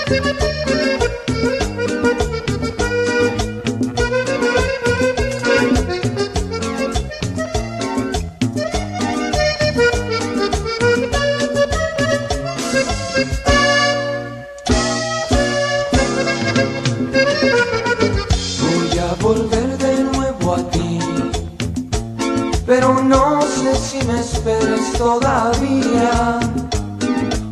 Voy a volver de nuevo a ti, pero no sé si me esperes todavía.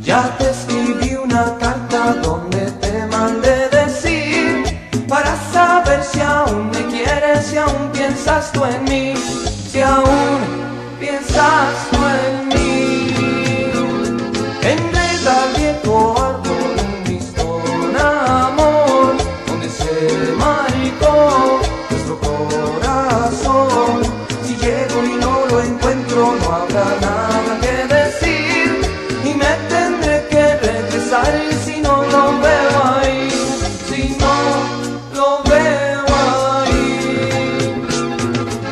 Ya te escribí una carta donde te mandé decir, para saber si aún me quieres, si aún piensas tú en mí, si aún piensas tú en mí. Enreda el viejo árbol un listón, amor, donde se marcó nuestro corazón. Si llego y no lo encuentro, no habrá nada que decir, y me tendré que regresar si no lo veo ahí, si no lo veo ahí.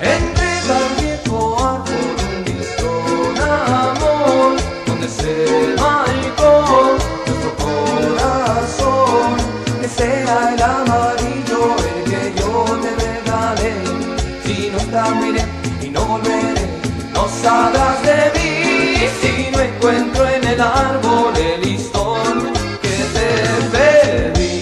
Enreda el viejo árbol un listón, amor, donde se marcó nuestro corazón. Que sea el amarillo el que yo te regalé. Si no está, miré y no volveré, no sabrás de mí. Si no encuentro en el árbol el listón que te pedí.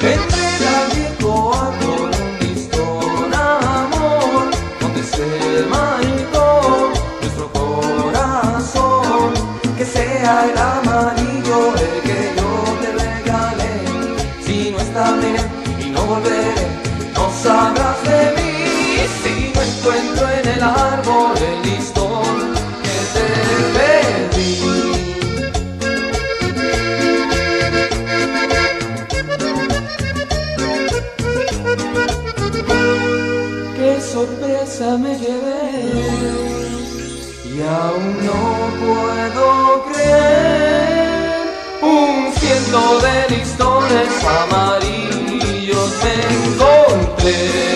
Enreda el viejo árbol un listón, amor, donde se marcó nuestro corazón. Que sea el amarillo el que yo te regalé. Si no está, miré y no volveré, no sabrás de mí. Si no encuentro en el árbol el listón que te pedí. Qué sorpresa me llevé, y aún no puedo creer. Un ciento de listones amarillos me encontré.